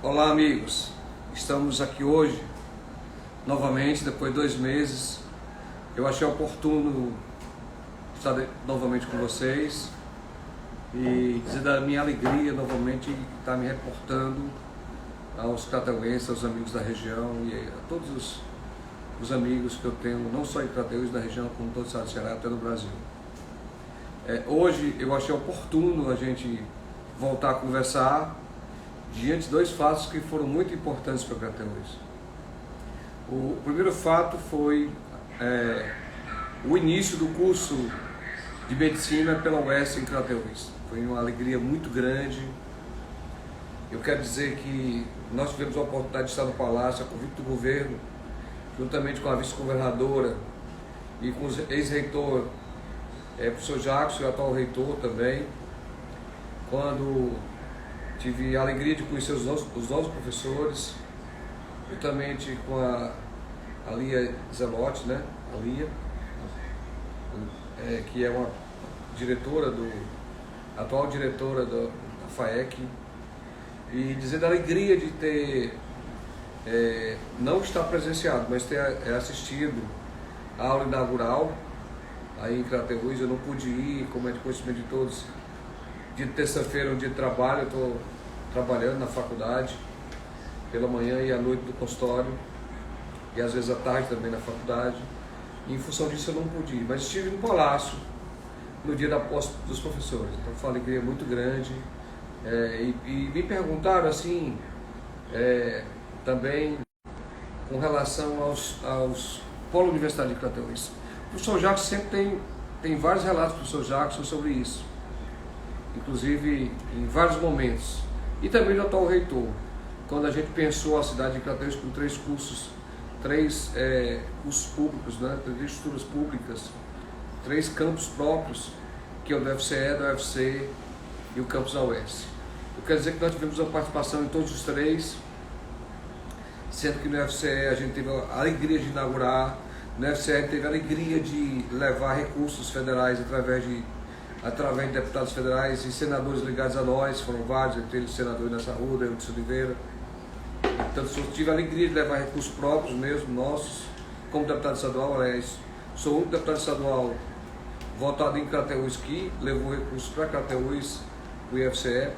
Olá, amigos. Estamos aqui hoje, novamente, depois de 2 meses. Eu achei oportuno estar novamente com vocês e dizer da minha alegria novamente estar me reportando aos crateuenses, aos amigos da região e a todos os amigos que eu tenho, não só em Crateús da região, como todo o estado do Ceará, até no Brasil. Hoje eu achei oportuno a gente voltar a conversar diante de 2 fatos que foram muito importantes para Crateús. O primeiro fato foi o início do curso de medicina pela UES em Crateús. Foi uma alegria muito grande. Eu quero dizer que nós tivemos a oportunidade de estar no Palácio, a convite do governo, juntamente com a vice-governadora e com o ex-reitor, professor Jackson, e o atual reitor também, quando tive a alegria de conhecer os novos professores, juntamente com a Lia Zelotti, né? A Lia, que é uma diretora atual diretora da FAEC, e dizer da alegria de ter, não estar presenciado, mas ter assistido a aula inaugural aí em Crateús. Eu não pude ir, como é de conhecimento de todos. Dia de terça-feira é um dia de trabalho, eu estou trabalhando na faculdade, pela manhã e à noite do consultório, e às vezes à tarde também na faculdade. E em função disso eu não pude ir, mas estive no Palácio no dia da posse dos professores. Então foi uma alegria muito grande. E me perguntaram assim, também com relação aos polos universitários de Crateús. O professor Jackson sempre tem vários relatos do professor Jackson sobre isso, inclusive em vários momentos. E também do atual reitor, quando a gente pensou a cidade de Crateús com 3 cursos públicos, né? 3 estruturas públicas, 3 campos próprios, que é o do FCE, do UFC e o campus da UES. Eu quero dizer que nós tivemos uma participação em todos os 3, sendo que no FCE a gente teve a alegria de inaugurar, no FCE teve a alegria de levar recursos federais através de deputados federais e senadores ligados a nós, foram vários, entre eles o senador Nessa Arruda, Eudson Oliveira. Então, eu tive a alegria de levar recursos próprios mesmo, nossos, como deputado estadual. Aliás, sou o único deputado estadual votado em Crateús que levou recursos para Crateús, o IFCE.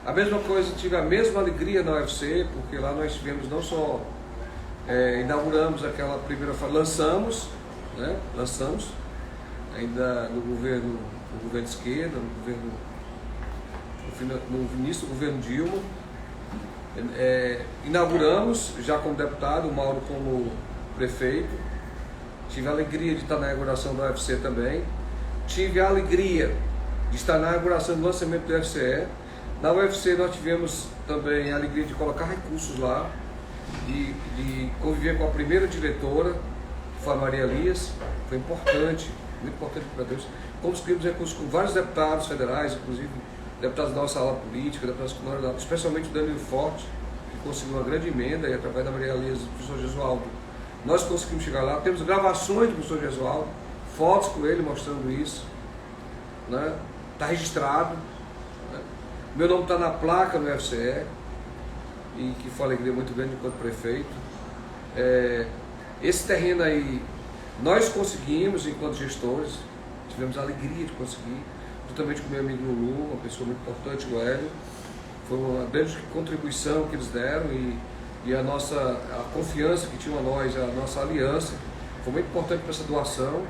A mesma coisa, tive a mesma alegria na UFC, porque lá nós tivemos não só, inauguramos aquela primeira fase, lançamos ainda no governo de esquerda, no início do governo Dilma. Inauguramos já como deputado, o Mauro como prefeito. Tive a alegria de estar na inauguração do UFC também. Tive a alegria de estar na inauguração do lançamento do UFCE. Na UFC nós tivemos também a alegria de colocar recursos lá, de conviver com a primeira diretora, que foi a Maria Elias. Foi importante, muito importante para Deus. Conseguimos recursos com vários deputados federais, inclusive deputados da nossa ala política, deputados especialmente o Danilo Forte, que conseguiu uma grande emenda, e através da Maria Elias e do professor Gesualdo, nós conseguimos chegar lá. Temos gravações do professor Gesualdo, fotos com ele mostrando isso, né? Está registrado, né? Meu nome está na placa no FCE, e que foi uma alegria muito grande enquanto prefeito. Esse terreno aí, nós conseguimos enquanto gestores, tivemos a alegria de conseguir, juntamente com meu amigo Lulu, uma pessoa muito importante, o Hélio. Foi uma grande contribuição que eles deram, e a confiança que tinham a nós, a nossa aliança, foi muito importante para essa doação.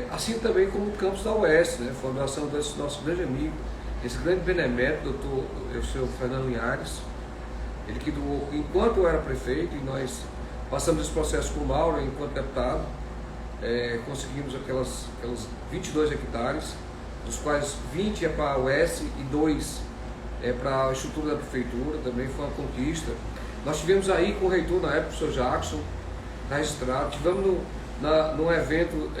Assim também como o campus da UES, né? Foi uma doação desse nosso grande amigo, esse grande benemérito, o senhor Fernando Linhares, ele que doou enquanto eu era prefeito, e nós passamos esse processo com o Mauro enquanto deputado. Conseguimos aquelas 22 hectares, dos quais 20 é para a UES e 2 é para a estrutura da prefeitura. Também foi uma conquista. Nós tivemos aí com o reitor na época, o professor Jackson, registrado. Tivemos num evento,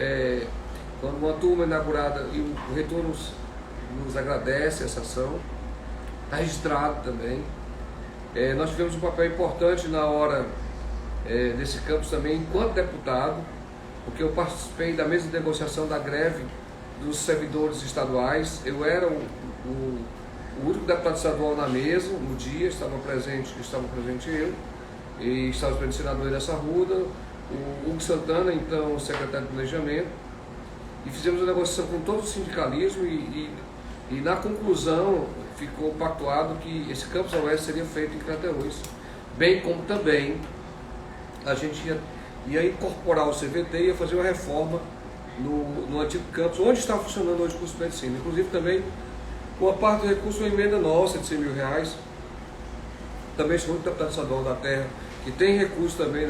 quando uma turma inaugurada, e o reitor nos agradece essa ação, está registrado também. Nós tivemos um papel importante na hora desse campus também, enquanto deputado, porque eu participei da mesa de negociação da greve dos servidores estaduais. Eu era o o único deputado estadual na mesa, no dia, estava presente eu, e estava presente o senador Elias Arruda, o Hugo Santana, então secretário de Planejamento, e fizemos a negociação com todo o sindicalismo e na conclusão ficou pactuado que esse campus oeste seria feito em Crateús, bem como também a gente ia incorporar o CVT e ia fazer uma reforma no antigo campus, onde está funcionando hoje o curso de medicina. Inclusive também uma parte do recurso, uma emenda nossa de R$100 mil. Também sou o deputado estadual da Terra, que tem recurso também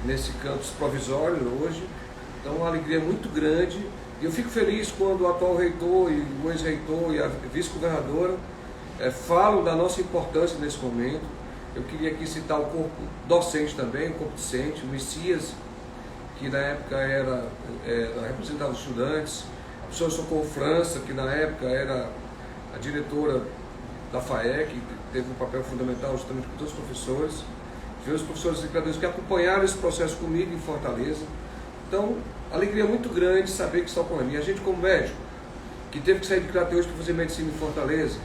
nesse campus provisório hoje. Então uma alegria muito grande. E eu fico feliz quando o atual reitor e o ex-reitor e a vice-governadora falam da nossa importância nesse momento. Eu queria aqui citar o corpo docente também, o corpo docente, o Messias, que na época representava os estudantes, a professora Socorro França, que na época era a diretora da FAEC, que teve um papel fundamental justamente com todos os professores. Tivemos os professores e educadores que acompanharam esse processo comigo em Fortaleza. Então, alegria muito grande saber que está ocorrendo. E a gente, como médico, que teve que sair de Crateús para fazer medicina em Fortaleza,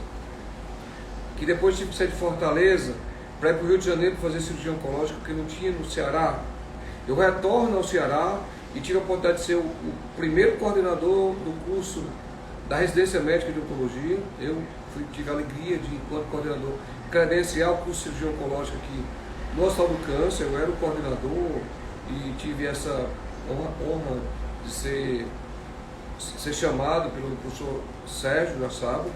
que depois tive que sair de Fortaleza para ir para o Rio de Janeiro para fazer cirurgia oncológica, porque não tinha no Ceará. Eu retorno ao Ceará e tive a oportunidade de ser o primeiro coordenador do curso da residência médica de oncologia. Eu tive a alegria de, enquanto coordenador, credenciar o curso de cirurgia oncológica aqui no Hospital do Câncer. Eu era o coordenador e tive essa honra de ser chamado pelo professor Sérgio Nassabo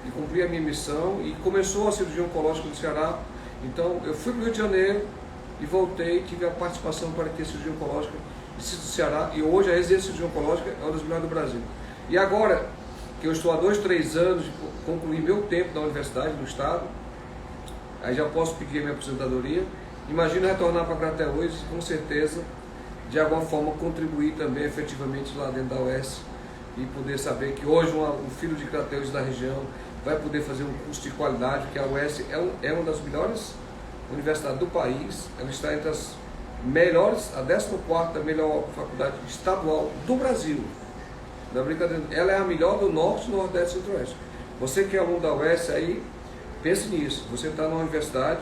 e cumprir a minha missão. E começou a cirurgia oncológica no Ceará. Então eu fui para o Rio de Janeiro e voltei, tive a participação para ter cirurgia oncológica no Ceará, e hoje a residência de cirurgia oncológica é uma das melhores do Brasil. E agora que eu estou há 2, 3 anos de concluir meu tempo na universidade, no estado, aí já posso pedir a minha aposentadoria. Imagino retornar para Crateús e com certeza de alguma forma contribuir também efetivamente lá dentro da UES e poder saber que hoje um filho de Crateús da região vai poder fazer um curso de qualidade, que a UES é uma das melhores universidades do país. Ela está entre as melhores, a 14ª melhor faculdade estadual do Brasil. Não é brincadeira, ela é a melhor do Norte, Nordeste e Centro-Oeste. Você que é aluno da UES aí, pense nisso. Você está numa universidade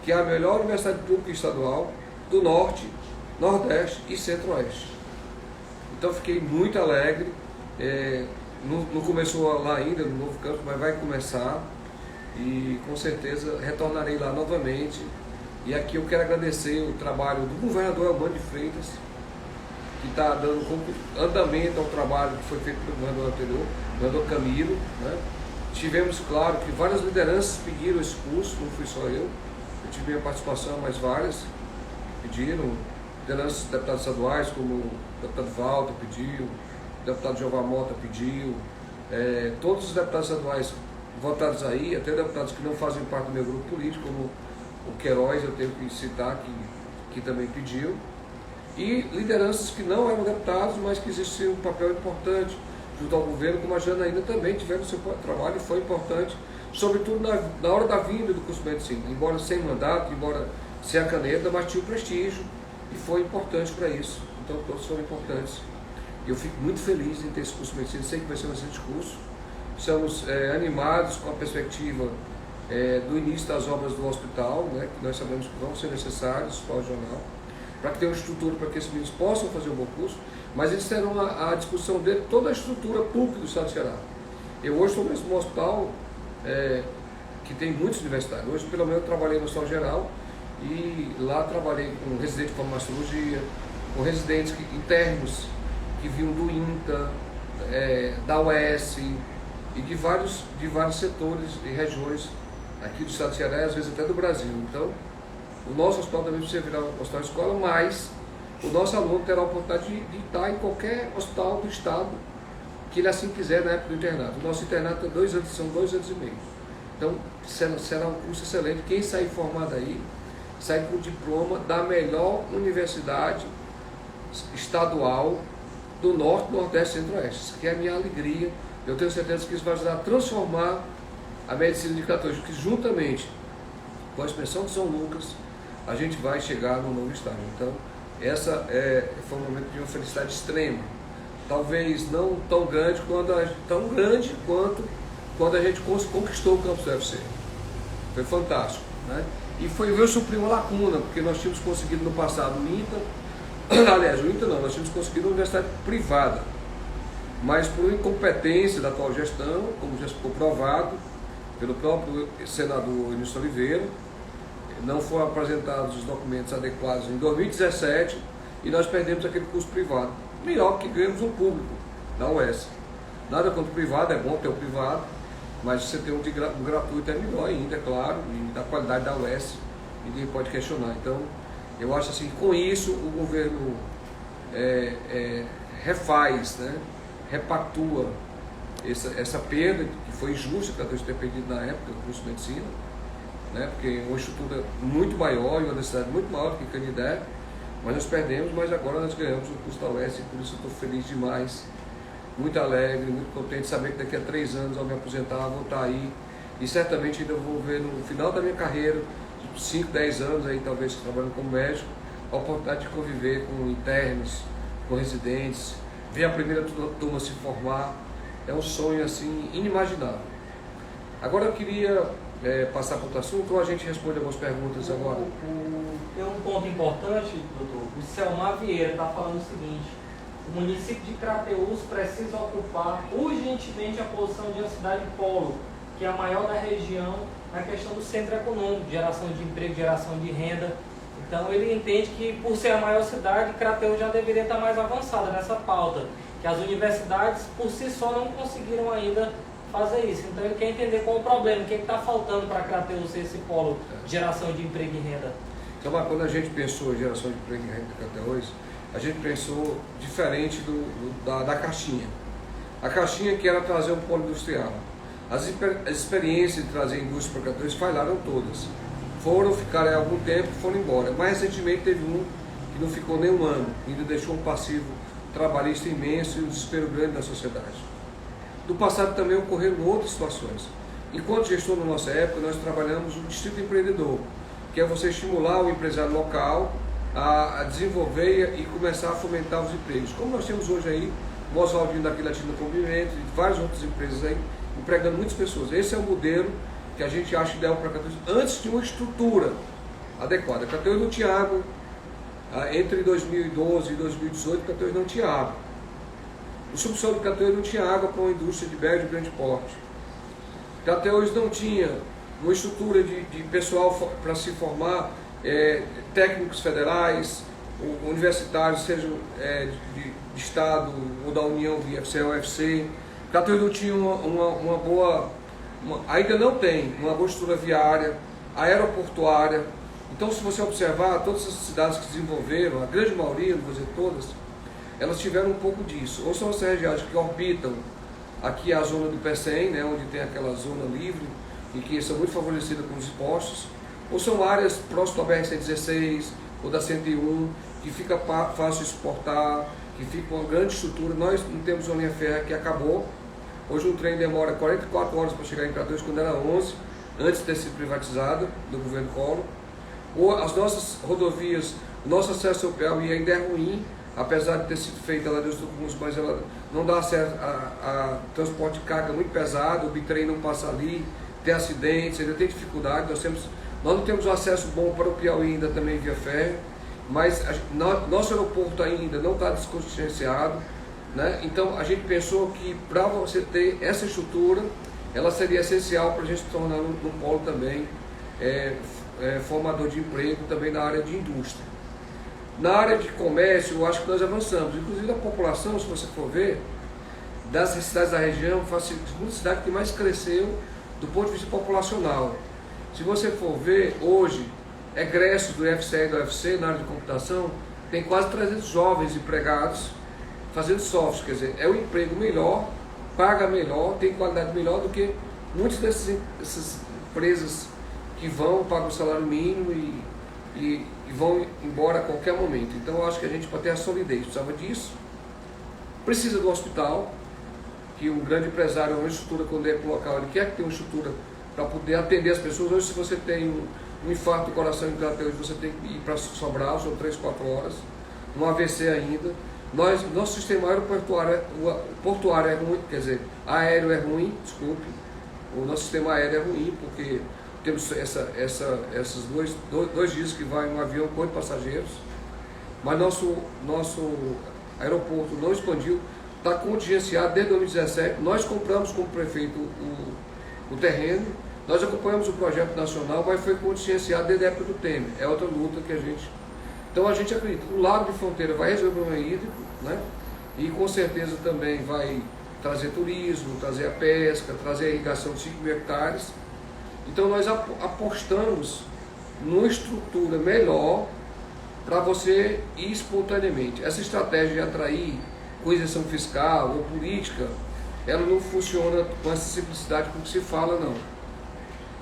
que é a melhor universidade pública estadual do Norte, Nordeste e Centro-Oeste. Então fiquei muito alegre. Não começou lá ainda no novo campus, mas vai começar e com certeza retornarei lá novamente. E aqui eu quero agradecer o trabalho do governador Elmano de Freitas, que está dando andamento ao trabalho que foi feito pelo governador anterior, o governador Camilo, né? Tivemos, claro, que várias lideranças pediram esse curso, não fui só eu tive minha participação, mas várias pediram, lideranças deputados estaduais, como o deputado Walter pediu, o deputado Jeová Mota pediu, todos os deputados estaduais votados aí, até deputados que não fazem parte do meu grupo político, como o Queiroz, eu tenho que citar, que também pediu, e lideranças que não eram deputados, mas que existiam um papel importante junto ao governo, como a Janaína também tiveram seu trabalho e foi importante, sobretudo na hora da vinda do curso de medicina, embora sem mandato, embora sem a caneta, mas tinha o prestígio e foi importante para isso. Então todos foram importantes. Eu fico muito feliz em ter esse curso de medicina, sei que vai ser um excelente curso. Estamos animados com a perspectiva do início das obras do hospital, né, que nós sabemos que vão ser necessários para o jornal, para que tenha uma estrutura para que esses meninos possam fazer um bom curso, mas eles terão à disposição dele toda a estrutura pública do estado de Ceará. Eu hoje estou mesmo no hospital que tem muitos universitários. Hoje, pelo menos, eu trabalhei no Hospital Geral e lá trabalhei com residentes de farmacologia, com residentes internos que vinham do INTA, da UES e de vários setores e regiões aqui do estado de Ceará e às vezes até do Brasil. Então, o nosso hospital também precisa virar um hospital escola, mas o nosso aluno terá a oportunidade de estar em qualquer hospital do estado que ele assim quiser na época do internato. O nosso internato são 2 anos e meio. Então, será um curso excelente. Quem sair formado aí, sai com o diploma da melhor universidade estadual do Norte, Nordeste e Centro-Oeste. Isso aqui é a minha alegria. Eu tenho certeza que isso vai ajudar a transformar a medicina de Crateús, que juntamente com a expressão de São Lucas, a gente vai chegar no novo estágio. Então, essa foi um momento de uma felicidade extrema. Talvez não tão grande quanto quando a gente conquistou o campus do UFC. Foi fantástico, né? E veio suprir uma lacuna, porque nós tínhamos conseguido no passado o INTA, aliás, o INTA não, nós tínhamos conseguido uma universidade privada, mas por incompetência da atual gestão, como já ficou provado pelo próprio senador Início Oliveira, não foram apresentados os documentos adequados em 2017 e nós perdemos aquele curso privado. Melhor que ganhamos um público da UES. Nada contra o privado, é bom ter o privado, mas você ter um gratuito é melhor ainda, é claro, e da qualidade da UES, ninguém pode questionar. Então, eu acho assim, com isso o governo refaz, né, repactua essa perda, que foi injusta que a gente ter perdido na época do curso de medicina, né, porque é uma estrutura muito maior e uma necessidade muito maior do que Canindé, mas nós perdemos, mas agora nós ganhamos o curso da UES e por isso eu estou feliz demais, muito alegre, muito contente de saber que daqui a 3 anos ao me aposentar vou estar aí e certamente ainda vou ver no final da minha carreira, 5, 10 anos aí talvez trabalhando como médico, a oportunidade de conviver com internos, com residentes, ver a primeira turma se formar, é um sonho assim inimaginável. Agora eu queria passar para outro assunto ou a gente responde algumas perguntas agora? Tem um ponto importante, doutor. O Selmar Vieira está falando o seguinte: o município de Crateús precisa ocupar urgentemente a posição de uma cidade polo, que é a maior da região na questão do centro econômico, geração de emprego, geração de renda. Então ele entende que por ser a maior cidade, Crateús já deveria estar mais avançada nessa pauta, que as universidades por si só não conseguiram ainda fazer isso. Então ele quer entender qual o problema, o que está faltando para Crateús ser esse polo de geração de emprego e renda. Então, quando a gente pensou em geração de emprego e renda de Crateús, a gente pensou diferente da caixinha. A caixinha que era trazer um polo industrial. As experiências de trazer indústria para Crateús falharam todas. Ficaram há algum tempo e foram embora. Mais recentemente teve um que não ficou nem um ano, ainda deixou um passivo trabalhista imenso e um desespero grande na sociedade. Do passado também ocorreram outras situações. Enquanto gestor na nossa época, nós trabalhamos o Distrito Empreendedor, que é você estimular o empresário local a desenvolver e começar a fomentar os empregos. Como nós temos hoje aí, o Oswaldinho daqui Latino Movimento e várias outras empresas aí, empregando muitas pessoas. Esse é o modelo que a gente acha ideal para Crateús, antes de uma estrutura adequada. Crateús não tinha água, entre 2012 e 2018, Crateús não tinha água. O subsolo de Crateús não tinha água para uma indústria de médio e grande porte. Crateús não tinha uma estrutura de pessoal para se formar, técnicos federais, universitários, sejam de Estado ou da União, via UFC ou UFC. Crateús não tinha uma boa, ainda não tem uma boa estrutura viária, aeroportuária. Então, se você observar, todas as cidades que desenvolveram, a grande maioria, não vou dizer todas, elas tiveram um pouco disso. Ou são as regiões que orbitam aqui a zona do PECEM, né, onde tem aquela zona livre, e que são muito favorecidas com os impostos, ou são áreas próximas da BR-116 ou da 101, que fica fácil exportar, que fica uma grande estrutura. Nós não temos uma linha férrea que acabou. Hoje um trem demora 44 horas para chegar em Crateús, quando era 11, antes de ter sido privatizada do governo Collor. Ou as nossas rodovias, o nosso acesso ao Piauí ainda é ruim, apesar de ter sido feita lá dos comuns, mas ela não dá acesso a transporte de carga muito pesado, o bitrem não passa ali, tem acidentes, ainda tem dificuldade. Nós não temos um acesso bom para o Piauí ainda também via ferro, mas nosso aeroporto ainda não está desconscienciado, né? Então a gente pensou que para você ter essa estrutura, ela seria essencial para a gente se tornar um polo também formador de emprego também na área de indústria. Na área de comércio, eu acho que nós avançamos. Inclusive a população, se você for ver, das cidades da região, foi a segunda cidade que mais cresceu do ponto de vista populacional. Se você for ver, hoje, egressos do IFCE e do UFC na área de computação, tem quase 300 jovens empregados fazendo software. Quer dizer, é um emprego melhor, paga melhor, tem qualidade melhor do que muitas dessas empresas que pagam o salário mínimo e vão embora a qualquer momento. Então eu acho que a gente, para ter a solidez, precisava disso. Precisa do hospital, que um grande empresário, uma estrutura, quando é para o local, ele quer que tenha uma estrutura para poder atender as pessoas. Hoje, se você tem um infarto do coração em Crateús, você tem que ir para Sobral, são 3, 4 horas, um AVC ainda. Nosso sistema aeroportuário, portuário é ruim, quer dizer, aéreo é ruim, desculpe, o nosso sistema aéreo é ruim, porque temos esses dois dias que vai um avião com 8 passageiros, mas nosso aeroporto não expandiu, está contingenciado desde 2017. Nós compramos com o prefeito o terreno, nós acompanhamos o projeto nacional, mas foi contingenciado desde a época do Temer. É outra luta que a gente... Então a gente acredita que o Lago de Fronteira vai resolver o problema hídrico, né? E com certeza também vai trazer turismo, trazer a pesca, trazer a irrigação de 5 mil hectares. Então nós apostamos numa estrutura melhor para você ir espontaneamente. Essa estratégia de atrair com isenção fiscal ou política, ela não funciona com essa simplicidade com que se fala, não.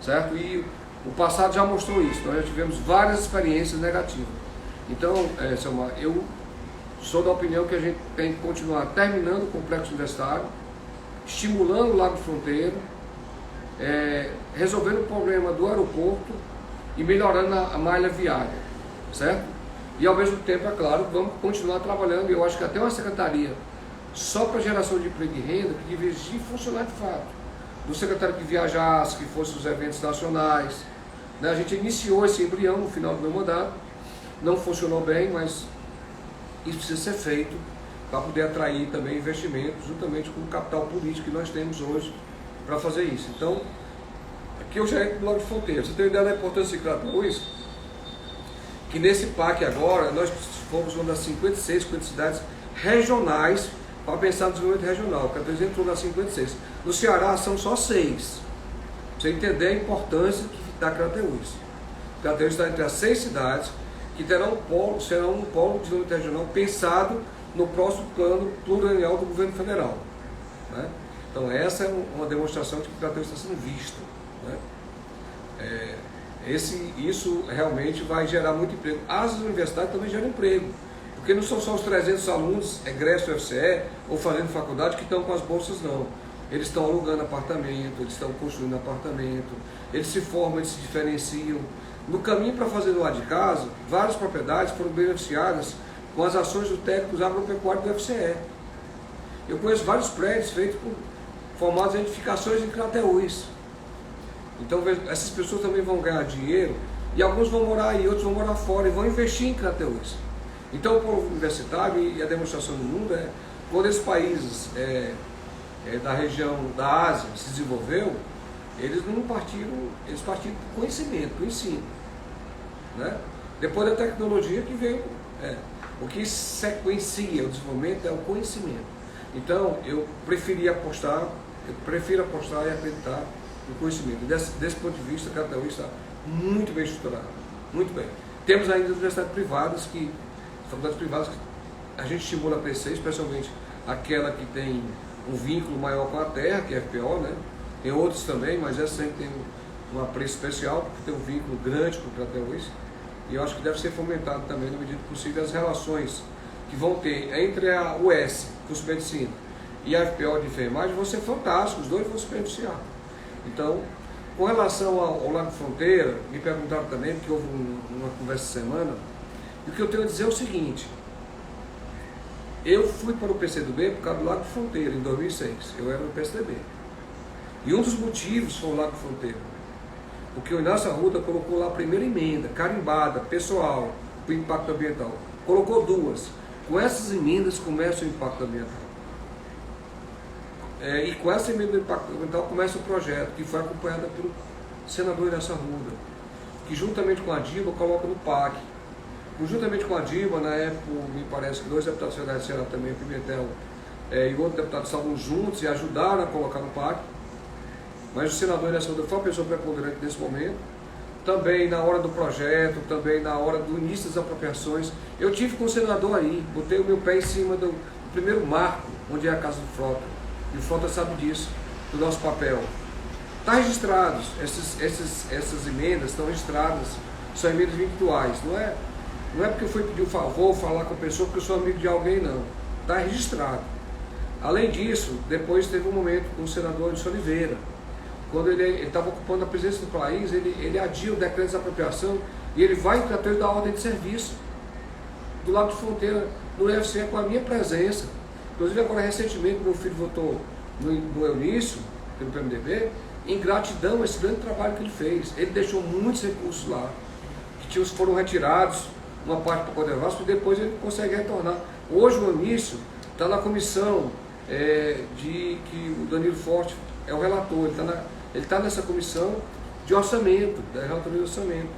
Certo? E o passado já mostrou isso, nós já tivemos várias experiências negativas. Então, Selmar, eu sou da opinião que a gente tem que continuar terminando o complexo universitário, estimulando o Lago de Fronteira, resolvendo o problema do aeroporto e melhorando a malha viária, certo? E ao mesmo tempo, é claro, vamos continuar trabalhando. Eu acho que até uma secretaria só para geração de emprego e renda que deveria funcionar de fato. Do secretário que viajasse, que fosse os eventos nacionais, né? A gente iniciou esse embrião no final do meu mandato, não funcionou bem, mas isso precisa ser feito para poder atrair também investimentos, juntamente com o capital político que nós temos hoje para fazer isso. Então, aqui eu já entro do Lago de Fronteira. Você tem ideia da importância de Crateús? Que nesse PAC agora, nós fomos uma das 56 cidades regionais para pensar no desenvolvimento regional. Crateús entrou nas 56. No Ceará são só 6. Para você entender a importância da Crateús. Crateús está entre as 6 cidades que serão um polo de desenvolvimento regional pensado no próximo plano plurianual do governo federal, né? Então essa é uma demonstração de que o Crateús está sendo visto, né? Isso realmente vai gerar muito emprego. As universidades também geram emprego, porque não são só os 300 alunos egressos do UFCE ou fazendo faculdade que estão com as bolsas, não. Eles estão alugando apartamento, eles estão construindo apartamento, eles se formam, eles se diferenciam. No caminho para fazer do lado de casa, várias propriedades foram beneficiadas com as ações dos técnicos agropecuários do UFCE. Eu conheço vários prédios feitos por formados em edificações em Crateús. Então essas pessoas também vão ganhar dinheiro e alguns vão morar aí, outros vão morar fora e vão investir em Crateús. Então o povo universitário e a demonstração do mundo é quando esses países da região da Ásia se desenvolveu, eles não partiram, eles partiram do conhecimento, do ensino, né? Depois da tecnologia que veio, o que sequencia o desenvolvimento é o conhecimento. Então eu prefiro apostar e acreditar no conhecimento. Desse ponto de vista, Crateús está muito bem estruturado, muito bem. Temos ainda universidades privadas faculdades privadas que a gente estimula a crescer, especialmente aquela que tem um vínculo maior com a terra, que é a FPO, né? Tem outros também, mas essa sempre tem um apreço especial, porque tem um vínculo grande com o Crateús. E eu acho que deve ser fomentado também, na medida possível, as relações que vão ter entre a US, curso de medicina, e a FPO de enfermagem vão ser fantásticos, os dois vão se beneficiar. Então, com relação ao Lago de Fronteira, me perguntaram também, porque houve uma conversa essa semana, e o que eu tenho a dizer é o seguinte: eu fui para o PCdoB por causa do Lago de Fronteira, em 2006, eu era no PSDB. E um dos motivos foi o Lago de Fronteira, porque o Inácio Arruda colocou lá a primeira emenda, carimbada, pessoal, para o impacto ambiental. Colocou 2. Com essas emendas começa o impacto ambiental. E com essa emenda do impacto ambiental começa o projeto, que foi acompanhado pelo senador Inácio Arruda, que juntamente com a Dilma coloca no PAC. Juntamente com a Dilma, na época, me parece que 2 deputados federais do Ceará também, Pimentel e outro deputado, estavam juntos e ajudaram a colocar no PAC. Mas o senador Inácio Arruda foi uma pessoa preponderante nesse momento. Também na hora do projeto, também na hora do início das apropriações. Eu tive com o senador aí, botei o meu pé em cima do primeiro marco, onde é a casa do Frota. E o Frota sabe disso, do nosso papel. Está registrado, essas emendas estão registradas, são emendas individuais. Não é porque eu fui pedir um favor, falar com a pessoa, porque eu sou amigo de alguém, não. Está registrado. Além disso, depois teve um momento com o senador Anderson Oliveira, quando ele estava ocupando a presidência do país, ele adia o decreto de apropriação e ele vai tratar da ordem de serviço do Lago de Fronteira no UFC com a minha presença. Inclusive agora recentemente meu filho votou no Eunício, pelo PMDB, em gratidão a esse grande trabalho que ele fez. Ele deixou muitos recursos lá, que foram retirados, uma parte para o Codevasf, e depois ele consegue retornar. Hoje o Anício está na comissão que o Danilo Forte é o relator, ele está nessa comissão de orçamento, da relatoria de orçamento.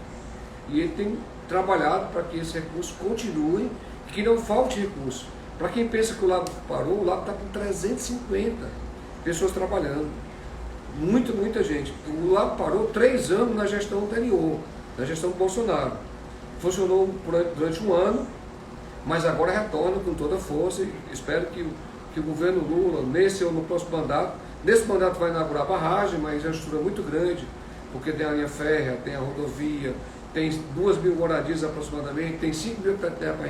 E ele tem trabalhado para que esse recurso continue e que não falte recurso. Para quem pensa que o lago parou, o lago está com 350 pessoas trabalhando. Muita gente. O lago parou 3 anos na gestão anterior, na gestão do Bolsonaro. Funcionou durante um ano, mas agora retorna com toda a força e espero que o governo Lula, nesse ou no próximo mandato, nesse mandato vai inaugurar a barragem, mas é uma estrutura muito grande, porque tem a linha férrea, tem a rodovia, tem 2.000 moradias aproximadamente, tem 5.000 hectares de terra para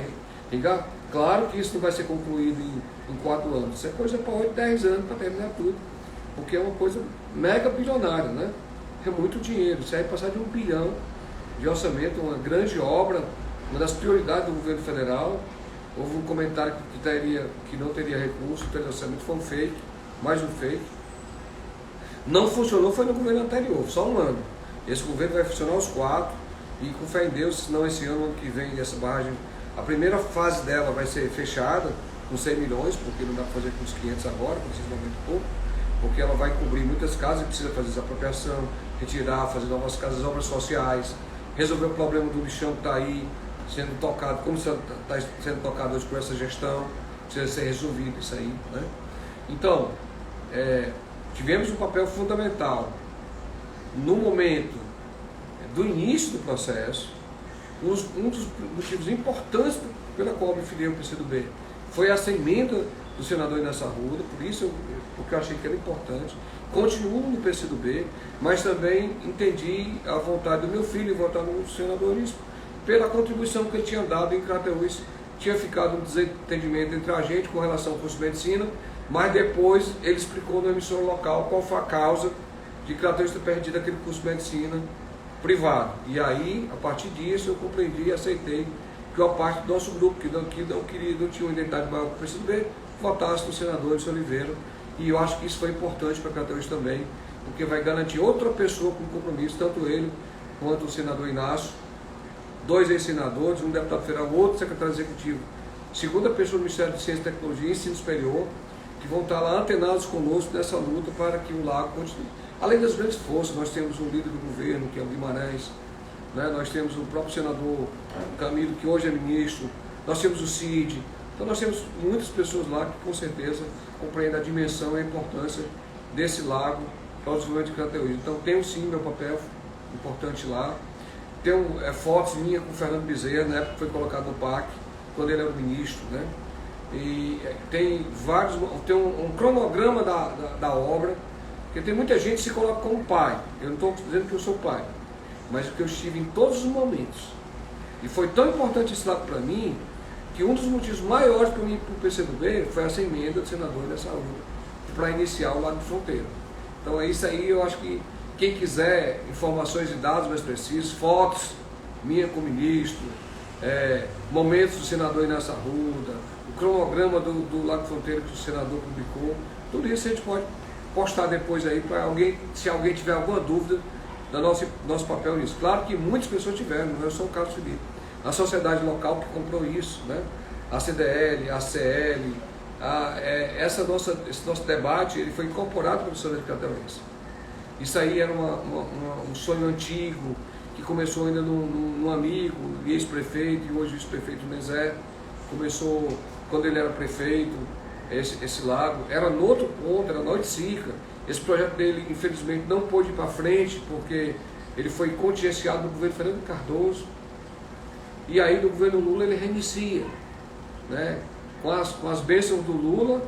irrigar. Claro que isso não vai ser concluído em 4 anos, isso é coisa para 8, 10 anos para terminar tudo, porque é uma coisa mega bilionária, né? É muito dinheiro, isso aí passar de 1 bilhão de orçamento, uma grande obra, uma das prioridades do governo federal. Houve um comentário que não teria recurso, o orçamento foi um fake, mais um fake. Não funcionou, foi no governo anterior, só um ano. Esse governo vai funcionar aos 4, e com fé em Deus, senão esse ano que vem, essa barragem, a primeira fase dela vai ser fechada com 100 milhões, porque não dá para fazer com os 500 agora, precisa de muito pouco, porque ela vai cobrir muitas casas e precisa fazer desapropriação, retirar, fazer novas casas, obras sociais, resolver o problema do lixão que está aí sendo tocado, como está sendo tocado hoje por essa gestão, precisa ser resolvido isso aí, né? Então, tivemos um papel fundamental no momento do início do processo. Um dos motivos importantes pela qual eu me filiei ao PCdoB foi essa emenda do senador Inácio Arruda, porque eu achei que era importante. Continuo no PCdoB, mas também entendi a vontade do meu filho em votar no senador Inácio, pela contribuição que ele tinha dado em Crateús. Tinha ficado um desentendimento entre a gente com relação ao curso de medicina, mas depois ele explicou no emissor local qual foi a causa de Crateús ter perdido aquele curso de medicina privado. E aí, a partir disso, eu compreendi e aceitei que a parte do nosso grupo, que não tinha uma identidade maior que o PCdoB, votasse no senador Edson Oliveira. E eu acho que isso foi importante para Crateús também, porque vai garantir outra pessoa com compromisso, tanto ele quanto o senador Inácio, 2 ex-senadores, um deputado federal, outro secretário executivo, segunda pessoa do Ministério de Ciência, Tecnologia e Ensino Superior, que vão estar lá antenados conosco nessa luta para que o lago continue. Além das grandes forças, nós temos um líder do governo, que é o Guimarães, né? Nós temos o próprio senador Camilo, que hoje é ministro, nós temos o Cid, então nós temos muitas pessoas lá que com certeza compreendem a dimensão e a importância desse lago para o desenvolvimento de Crateús. Então tenho sim meu papel importante lá. Tenho fotos minhas com o Fernando Bezerra, na época que foi colocado no PAC, quando ele era o ministro, né? E tem um cronograma da obra, porque tem muita gente que se coloca como pai. Eu não estou dizendo que eu sou pai, mas que eu estive em todos os momentos. E foi tão importante esse lado para mim, que um dos motivos maiores para mim para o PCdoB foi essa emenda do senador da saúde, para iniciar o Lago de Fronteira. Então é isso aí, eu acho que quem quiser informações e dados mais precisos, fotos minha como ministro, momentos do senador Inácio Arruda, o cronograma do Lago de Fronteira que o senador publicou, tudo isso a gente pode postar depois aí para alguém, se alguém tiver alguma dúvida do nosso papel nisso. Claro que muitas pessoas tiveram, não é só o Carlos Felipe. A sociedade local que comprou isso, né? A CDL, a CL, esse nosso debate ele foi incorporado pela professora de Crateús. Isso aí era um sonho antigo, que começou ainda num amigo, ex-prefeito, e hoje o ex-prefeito Nezé, começou quando ele era prefeito, esse lago, era no outro ponto, era na Oiticica. Esse projeto dele, infelizmente, não pôde ir para frente, porque ele foi contingenciado no governo Fernando Cardoso, e aí no governo Lula ele reinicia, né? Com as bênçãos do Lula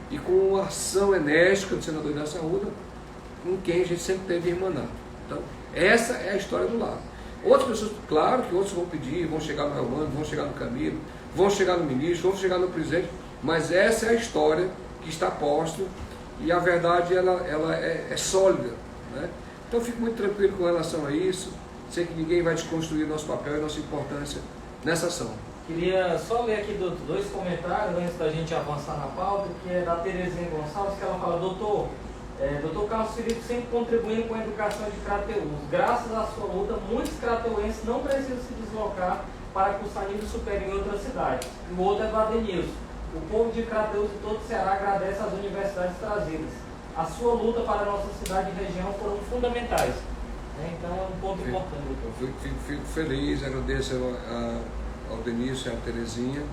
e com a ação enérgica do senador Inácio Arruda, com quem a gente sempre teve irmanado. Então, essa é a história do lago. Outras pessoas, claro que outros vão pedir, vão chegar no Relmano, vão chegar no Camilo, vão chegar no ministro, vão chegar no presidente, mas essa é a história que está posta e a verdade ela é sólida, né? Então, eu fico muito tranquilo com relação a isso. Sei que ninguém vai desconstruir nosso papel e nossa importância nessa ação. Queria só ler aqui 2 comentários antes da gente avançar na pauta, que é da Terezinha Gonçalves, que ela fala: doutor, Dr. Carlos Felipe sempre contribuindo com a educação de Crateús. Graças à sua luta, muitos crateuenses não precisam se deslocar para cursar nível superior em outras cidades. E o outro é do Adenilson. O povo de Crateús e todo o Ceará agradece às universidades trazidas. A sua luta para a nossa cidade e região foram fundamentais. Então é um ponto importante. Fico feliz, agradeço ao Denilson e à Terezinha.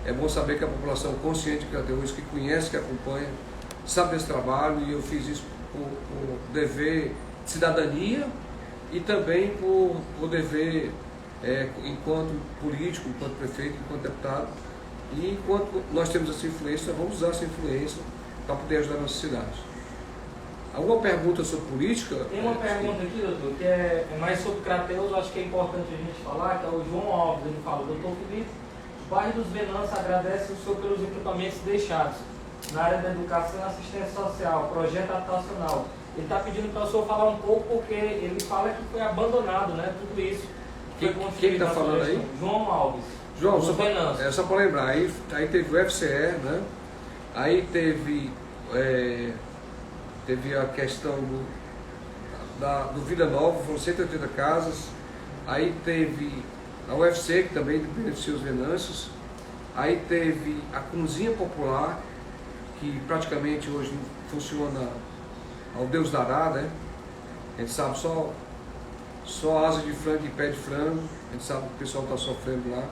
É bom saber que a população consciente de Crateús, que conhece, que acompanha, sabe desse trabalho, e eu fiz isso por dever de cidadania e também por dever enquanto político, enquanto prefeito, enquanto deputado. E enquanto nós temos essa influência, vamos usar essa influência para poder ajudar a nossa cidade. Alguma pergunta sobre política? Tem uma pergunta aqui, doutor, que é mais sobre Crateús, eu acho que é importante a gente falar, que é o João Alves. Ele fala: doutor Felipe, o bairro dos Venâncio agradece o senhor pelos equipamentos deixados na área da educação e assistência social, projeto habitacional. Ele está pedindo para o senhor falar um pouco, porque ele fala que foi abandonado, né, tudo isso. Quem está falando aí? João Alves. João, só para lembrar, aí teve o FCE, né? Aí teve a questão do Vida Nova, foram 180 casas. Aí teve a UFC, que também beneficia os Venâncios. Aí teve a Cozinha Popular, que praticamente hoje funciona ao Deus dará, né? A gente sabe só asa de frango e pé de frango, a gente sabe que o pessoal está sofrendo lá.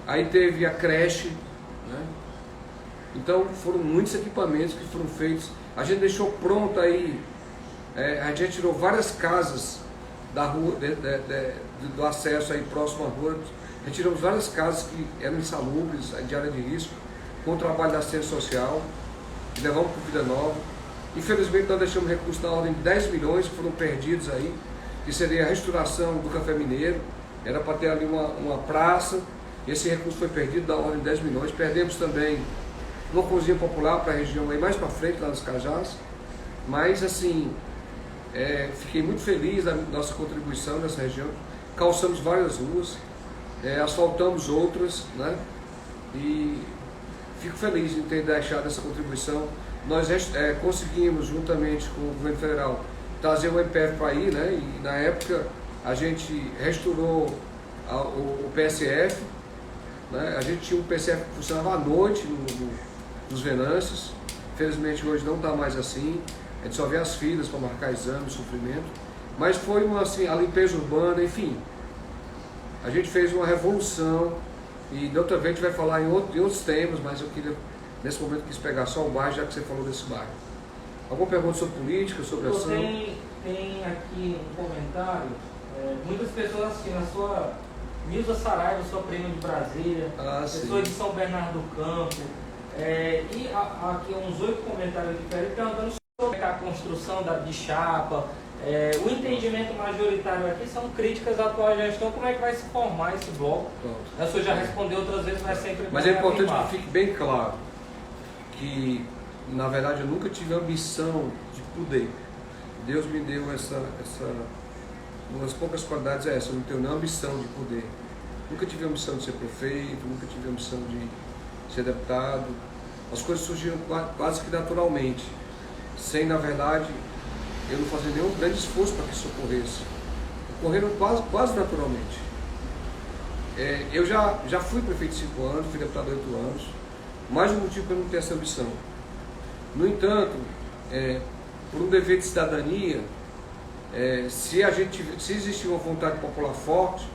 Aí teve a creche, né? Então foram muitos equipamentos que foram feitos. A gente deixou pronto aí, a gente tirou várias casas da rua, do acesso aí próximo à rua. Retiramos várias casas que eram insalubres, de área de risco, com o trabalho da assistência social, e levamos para o Vida Nova. Infelizmente nós deixamos recursos na ordem de 10 milhões que foram perdidos aí, que seria a restauração do Café Mineiro. Era para ter ali uma praça, esse recurso foi perdido na ordem de 10 milhões. Perdemos também uma cozinha popular para a região aí mais para frente, lá nos Cajás. Mas assim, fiquei muito feliz da nossa contribuição nessa região. Calçamos várias ruas, asfaltamos outras, né? E fico feliz em ter deixado essa contribuição. Nós conseguimos, juntamente com o governo federal, trazer o MPF para aí, né? E na época a gente restaurou o PSF, né? A gente tinha um PSF que funcionava à noite nos Venâncios. Infelizmente hoje não está mais assim, a gente só vê as filas para marcar exame, sofrimento. Mas foi a limpeza urbana, enfim. A gente fez uma revolução, e de outra vez a gente vai falar em outros temas, mas eu queria, nesse momento, quis pegar só o bairro, já que você falou desse bairro. Alguma pergunta sobre política, sobre ação? Tem aqui um comentário, muitas pessoas assistindo a sua Nilza Saraiva, sua prima de Brasília, pessoas de São Bernardo do Campo, e aqui uns 8 comentários diferentes perguntando sobre a construção de chapa. O entendimento majoritário aqui são críticas à atual gestão. Como é que vai se formar esse bloco? O senhor já respondeu outras vezes, mas sempre... Mas é importante que fique bem claro que, na verdade, eu nunca tive a ambição de poder. Deus me deu uma das poucas qualidades é essa, eu não tenho nenhuma ambição de poder. Nunca tive a ambição de ser prefeito, nunca tive a ambição de ser deputado. As coisas surgiram quase que naturalmente, sem, na verdade, eu não fazer nenhum grande esforço para que isso ocorresse. Ocorreram quase naturalmente. Eu já fui prefeito 5 anos, fui deputado 8 anos, mais um motivo para eu não ter essa ambição. No entanto, por um dever de cidadania, se existir uma vontade popular forte,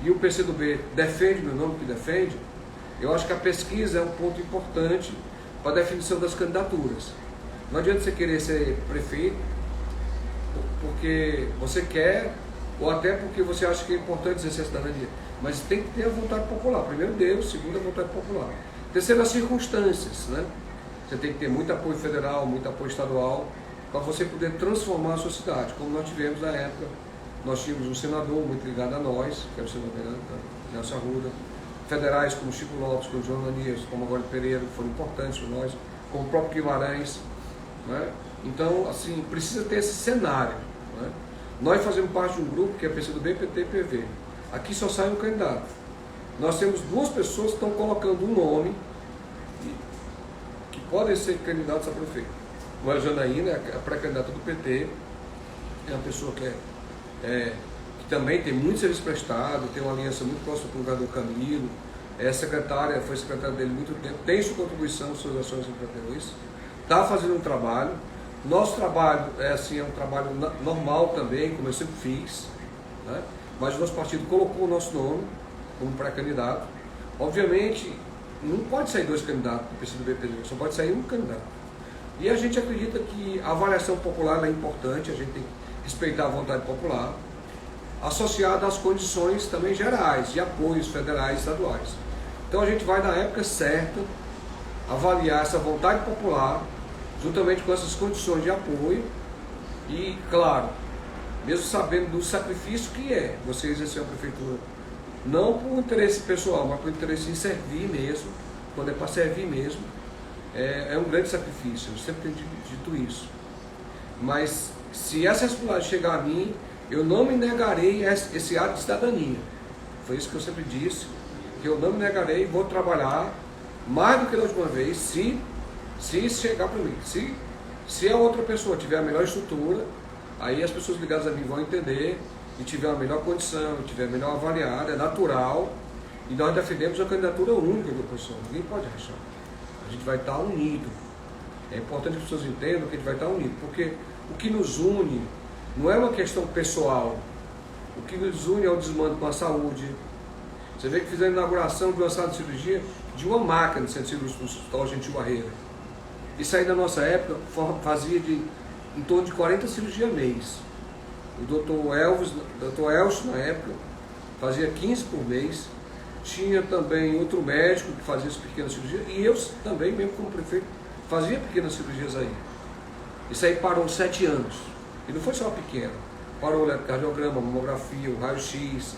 e o PCdoB defende meu nome que defende, eu acho que a pesquisa é um ponto importante para a definição das candidaturas. Não adianta você querer ser prefeito porque você quer, ou até porque você acha que é importante exercer a cidadania, mas tem que ter a vontade popular. Primeiro Deus, segundo a vontade popular. Terceiro, as circunstâncias, né? Você tem que ter muito apoio federal, muito apoio estadual, para você poder transformar a sua cidade, como nós tivemos na época. Nós tínhamos um senador muito ligado a nós, que era o senador Nelson Arruda, federais como Chico Lopes, como João Ananias, como Agora Pereira, que foram importantes para nós, como o próprio Guimarães, né? Então, assim, precisa ter esse cenário, né? Nós fazemos parte de um grupo que é PCdoB, PT e PV. Aqui só sai um candidato. Nós temos 2 pessoas que estão colocando um nome que podem ser candidatos a prefeito. a Janaína, a pré-candidata do PT, é uma pessoa que que também tem muito serviço prestado, tem uma aliança muito próxima com o governador Camilo, foi secretária dele há muito tempo, tem sua contribuição, suas ações em Crateús, está fazendo um trabalho. Nosso trabalho é um trabalho normal também, como eu sempre fiz, né? Mas o nosso partido colocou o nosso nome como pré-candidato. Obviamente, não pode sair 2 candidatos do PCdoB e PDB, só pode sair um candidato. E a gente acredita que a avaliação popular é importante, a gente tem que respeitar a vontade popular, associada às condições também gerais, de apoios federais e estaduais. Então a gente vai, na época certa, avaliar essa vontade popular, juntamente com essas condições de apoio, e, claro, mesmo sabendo do sacrifício que é você exercer a prefeitura, não por interesse pessoal, mas por interesse em servir mesmo, quando é para servir mesmo, é um grande sacrifício, eu sempre tenho dito isso. Mas se essa responsabilidade chegar a mim, eu não me negarei esse ato de cidadania. Foi isso que eu sempre disse, que eu não me negarei, vou trabalhar mais do que da última vez, se chegar para mim. Se a outra pessoa tiver a melhor estrutura, aí as pessoas ligadas a mim vão entender, e tiver a melhor condição, e tiver melhor avaliada, é natural, e nós defendemos a candidatura única da oposição, ninguém pode rachar. A gente vai estar unido. É importante que as pessoas entendam que a gente vai estar unido, porque o que nos une não é uma questão pessoal, o que nos une é o desmando com a saúde. Você vê que fizeram a inauguração de uma sala de cirurgia de uma máquina de centro cirúrgico no Hospital Gentil Barreira. Isso aí na nossa época fazia em torno de 40 cirurgias mês. O doutor Elcio na época fazia 15 por mês. Tinha também outro médico que fazia as pequenas cirurgias, e eu também, mesmo como prefeito, fazia pequenas cirurgias aí. Isso aí parou 7 anos. E não foi só uma pequena. Parou o eletrocardiograma, a mamografia, o raio-x,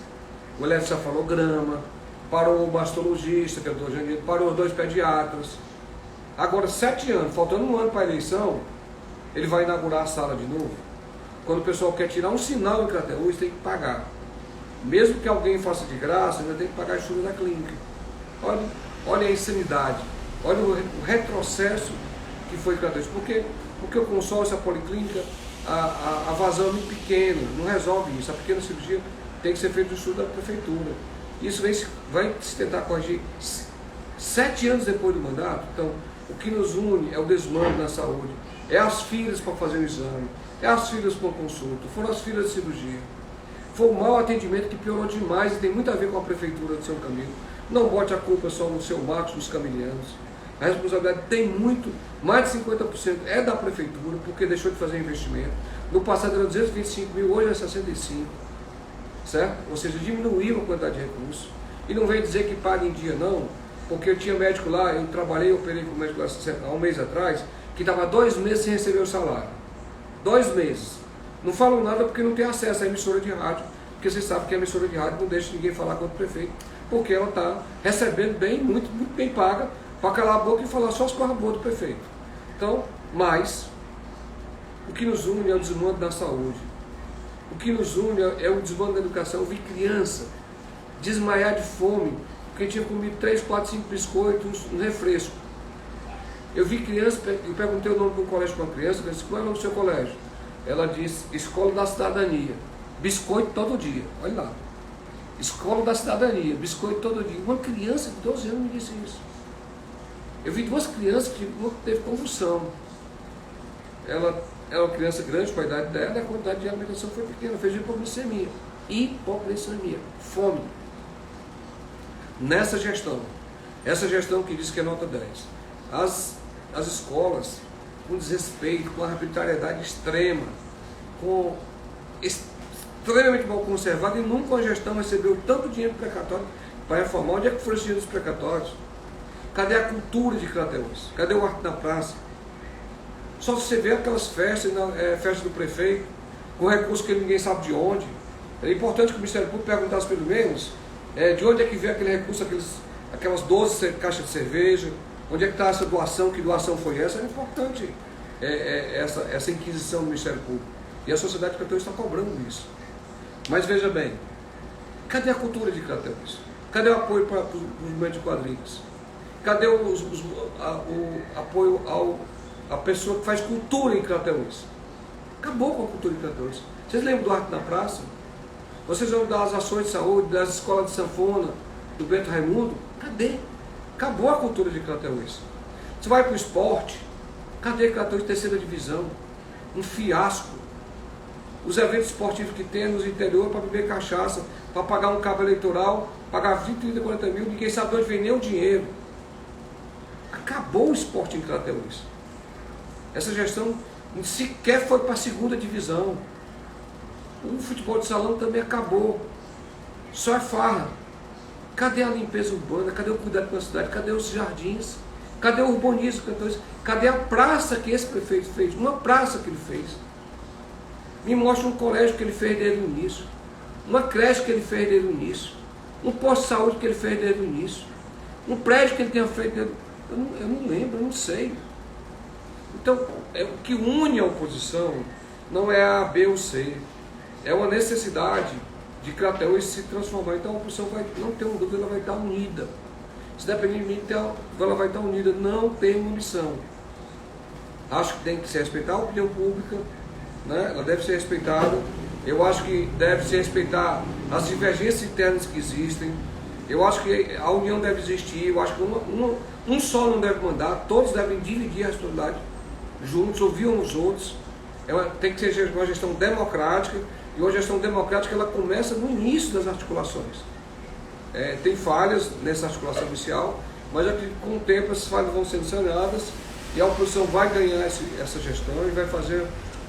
o eletrocefalograma, parou o mastologista, que é o doutor Janito, parou os 2 pediatras. Agora, 7 anos, faltando um ano para a eleição, ele vai inaugurar a sala de novo. Quando o pessoal quer tirar um sinal em Crateús, tem que pagar. Mesmo que alguém faça de graça, ainda tem que pagar a estrutura da clínica. Olha a insanidade, olha o retrocesso que foi Crateús. Porque o consórcio, a policlínica, a vazão é muito pequena, não resolve isso. A pequena cirurgia tem que ser feita no estudo da prefeitura. Isso vai se tentar corrigir 7 anos depois do mandato. Então, o que nos une é o desmando na saúde, é as filas para fazer o exame, é as filas para consulta, foram as filas de cirurgia. Foi o mau atendimento que piorou demais e tem muito a ver com a prefeitura de São Camilo. Não bote a culpa só no seu Marcos, dos camilianos. A responsabilidade tem mais de 50% é da prefeitura, porque deixou de fazer investimento. No passado era 225 mil, hoje é 65, certo? Ou seja, diminuiu a quantidade de recursos. E não vem dizer que paga em dia não, porque eu tinha médico lá, eu operei com médico lá há um mês atrás, que estava 2 meses sem receber o salário. 2 meses. Não falam nada porque não tem acesso à emissora de rádio, porque vocês sabem que a emissora de rádio não deixa ninguém falar com o prefeito, porque ela está recebendo bem, muito bem paga, para calar a boca e falar só as coisas boas do prefeito. Então, mas, o que nos une é o desmando da saúde. O que nos une é o desmando da educação. Eu vi criança desmaiar de fome, porque tinha comido 3, 4, 5 biscoitos, um refresco. Eu vi criança, eu perguntei o nome do colégio para uma criança, eu disse, qual é o nome do seu colégio? Ela disse, Escola da Cidadania, biscoito todo dia, olha lá. Escola da Cidadania, biscoito todo dia. Uma criança de 12 anos me disse isso. Eu vi 2 crianças que teve convulsão. Ela é uma criança grande para a idade dela, e a quantidade de alimentação foi pequena, fez hipoglicemia. Hipoglicemia, fome. Nessa gestão, essa gestão que diz que é nota 10, as escolas, com desrespeito, com arbitrariedade extrema, extremamente mal conservada, e nunca a gestão recebeu tanto dinheiro precatório para reformar. Onde é que foram os dinheiros precatórios? Cadê a cultura de Crateús? Cadê o arte na praça? Só você vê aquelas festas, festas do prefeito, com recursos que ninguém sabe de onde. É importante que o Ministério Público perguntasse pelo menos de onde é que veio aquele recurso, aquelas 12 caixas de cerveja, onde é que está essa doação, que doação foi essa. É importante essa inquisição do Ministério Público. E a sociedade de Crateús está cobrando isso. Mas veja bem, cadê a cultura de Crateús? Cadê o apoio para os movimentos de quadrilhas? Cadê o apoio a pessoa que faz cultura em Crateús. Acabou com a cultura em Crateús. Vocês lembram do Arte na Praça? Vocês lembram das ações de saúde, das escolas de sanfona, do Bento Raimundo? Cadê? Acabou a cultura de Crateús. Você vai para o esporte, cadê Crateús terceira divisão? Um fiasco. Os eventos esportivos que tem nos interior para beber cachaça, para pagar um cabo eleitoral, pagar 20, 30, 40 mil, ninguém sabe de onde vem nem o dinheiro. Acabou o esporte em Crateús. Essa gestão sequer foi para a segunda divisão. O futebol de salão também acabou. Só é farra. Cadê a limpeza urbana? Cadê o cuidado com a cidade? Cadê os jardins? Cadê o urbanismo? Cadê a praça que esse prefeito fez? Uma praça que ele fez. Me mostra um colégio que ele fez desde o início. Uma creche que ele fez desde o início. Um posto de saúde que ele fez desde o início. Um prédio que ele tenha feito desde... Eu não lembro, eu não sei. Então, o que une a oposição não é a B ou C. É uma necessidade de Crateús se transformar. Então a oposição vai, não tem dúvida, ela vai estar unida. Se depender de mim, ela vai estar unida. Não tem munição. Acho que tem que se respeitar a opinião pública, né? Ela deve ser respeitada. Eu acho que deve se respeitar as divergências internas que existem. Eu acho que a união deve existir. Eu acho que um só não deve mandar. Todos devem dividir a responsabilidade juntos, ouvir uns aos outros. Tem que ser uma gestão democrática. E uma gestão democrática ela começa no início das articulações. Tem falhas nessa articulação inicial, mas com o tempo essas falhas vão sendo sanadas e a oposição vai ganhar essa gestão e vai fazer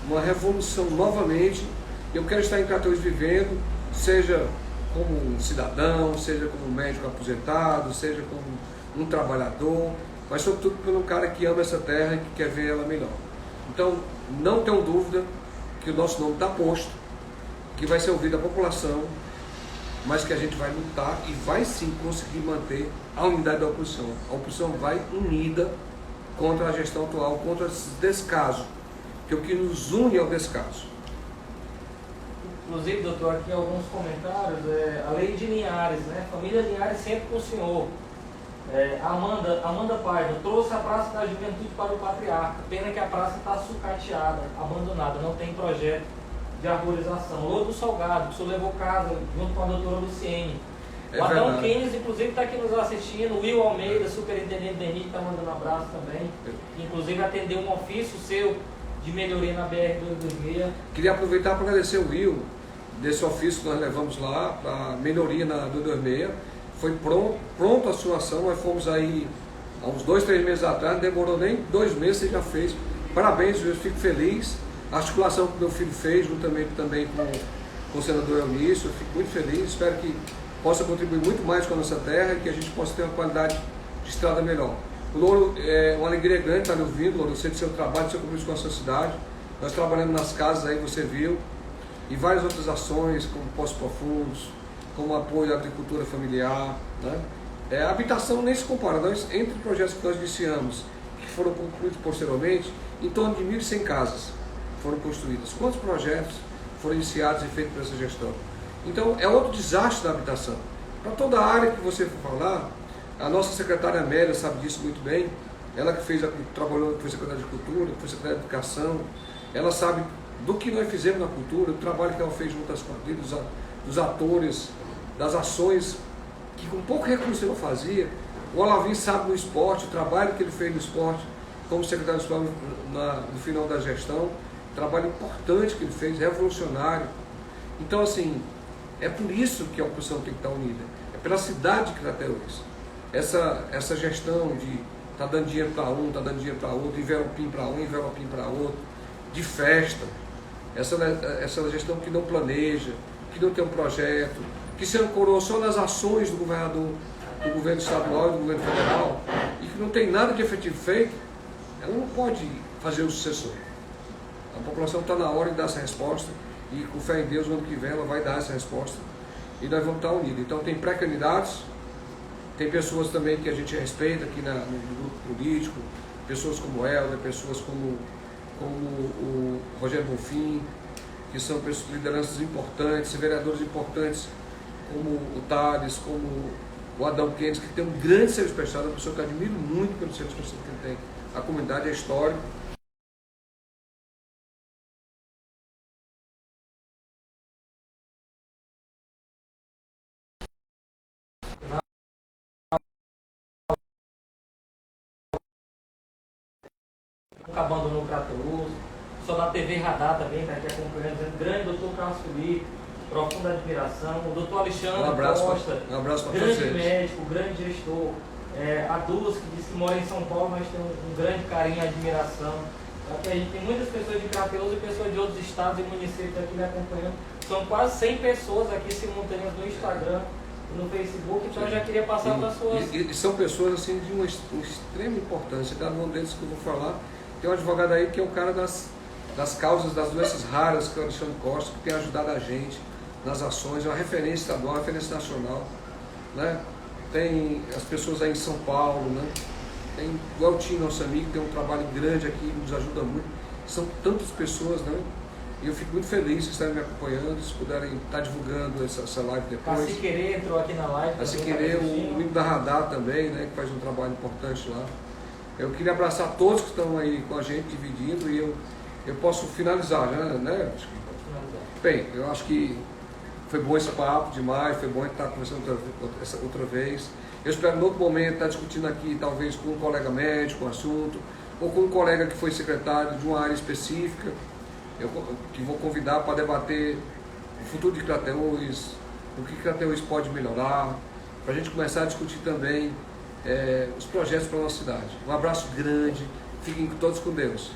uma revolução novamente. Eu quero estar em Crateús vivendo, seja como um cidadão, seja como um médico aposentado, seja como um trabalhador, mas sobretudo pelo cara que ama essa terra e que quer ver ela melhor. Então, não tenham dúvida que o nosso nome está posto, que vai ser ouvido a população, mas que a gente vai lutar e vai sim conseguir manter a unidade da oposição. A oposição vai unida contra a gestão atual, contra esse descaso, que o que nos une é o descaso. Inclusive, doutor, aqui alguns comentários, a lei de Linhares, né? Família Linhares sempre com o senhor. Amanda Paiva trouxe a Praça da Juventude para o Patriarca. Pena que a praça está sucateada, abandonada, não tem projeto de arborização. Lodo Salgado, que o senhor levou casa junto com a doutora Luciene. O Adão Keynes, inclusive, está aqui nos assistindo. O Will Almeida, superintendente da ENIT, está mandando um abraço também. Inclusive, atendeu um ofício seu de melhoria na BR-226. Queria aproveitar para agradecer o Will, desse ofício que nós levamos lá, para melhoria na 226. Foi pronto a sua ação. Nós fomos aí há uns 2, 3 meses atrás, não demorou nem 2 meses, você já fez. Parabéns, eu fico feliz. A articulação que meu filho fez, juntamente também com o senador Eunício, eu fico muito feliz. Espero que possa contribuir muito mais com a nossa terra e que a gente possa ter uma qualidade de estrada melhor. O Louro, é uma alegria grande estar lhe ouvindo, Louro. Eu sei do seu trabalho, do seu compromisso com a sua cidade. Nós trabalhamos nas casas aí, você viu, e várias outras ações, como Poços Profundos, como apoio à agricultura familiar, né? A habitação nem se compara. Entre projetos que nós iniciamos, que foram concluídos posteriormente, em torno de 1.100 casas foram construídas. Quantos projetos foram iniciados e feitos por essa gestão? Então, é outro desastre da habitação. Para toda a área que você for falar, a nossa secretária Amélia sabe disso muito bem, ela que trabalhou, foi secretária de Cultura, foi secretária de Educação, ela sabe do que nós fizemos na cultura, do trabalho que ela fez junto às famílias, dos atores, das ações que com pouco recurso ela fazia. O Olavim sabe no esporte, o trabalho que ele fez no esporte, como secretário de Esporte no final da gestão, trabalho importante que ele fez, revolucionário. Então, assim, é por isso que a oposição tem que estar unida, é pela cidade de Crateús. Essa gestão de tá dando dinheiro para um, tá dando dinheiro para outro, envelopim para um, envelopim para outro, de festa, essa gestão que não planeja, que não tem um projeto, que se ancorou só nas ações do governador, do governo estadual e do governo federal, e que não tem nada de efetivo feito, ela não pode fazer o sucessor. A população está na hora de dar essa resposta, e com fé em Deus, no ano que vem, ela vai dar essa resposta, e nós vamos estar unidos. Então tem pré-candidatos, tem pessoas também que a gente respeita aqui no grupo político, pessoas como o Helder, pessoas como o Rogério Bonfim, que são lideranças importantes, vereadores importantes, como o Thales, como o Adão Keynes, que tem um grande serviço prestado, uma pessoa que eu admiro muito pelo serviço prestado que ele tem. A comunidade é histórica, Acabando no Crateus, só da TV Radar também, está aqui acompanhando, grande doutor Carlos Felipe, profunda admiração, o doutor Alexandre Costa, grande médico, grande gestor, a Dulce, que disse que mora em São Paulo, mas tem um grande carinho e admiração. Aqui a gente tem muitas pessoas de Crateus e pessoas de outros estados e municípios aqui me acompanhando. São quase 100 pessoas aqui simultâneas no Instagram e no Facebook, então eu já queria passar para as suas... E são pessoas assim de uma extrema importância, cada um deles que eu vou falar. Tem um advogado aí que é o cara das causas das doenças raras, que é o Alexandre Costa, que tem ajudado a gente nas ações, é uma referência estadual, uma referência nacional, né? Tem as pessoas aí em São Paulo, né? Tem o Eltinho, nosso amigo, tem um trabalho grande aqui, nos ajuda muito. São tantas pessoas, né? E eu fico muito feliz de estarem me acompanhando, se puderem estar divulgando essa live depois. A Siquerê entrou aqui na live. A Siquerê, o amigo da Radar também, né? Que faz um trabalho importante lá. Eu queria abraçar todos que estão aí com a gente, dividindo, e eu posso finalizar, né? Bem, eu acho que foi bom esse papo demais, foi bom estar conversando outra vez. Eu espero, em outro momento, estar discutindo aqui, talvez, com um colega médico, um assunto, ou com um colega que foi secretário de uma área específica, que vou convidar para debater o futuro de Crateús, o que Crateús pode melhorar, para a gente começar a discutir também os projetos para a nossa cidade. Um abraço grande, fiquem todos com Deus.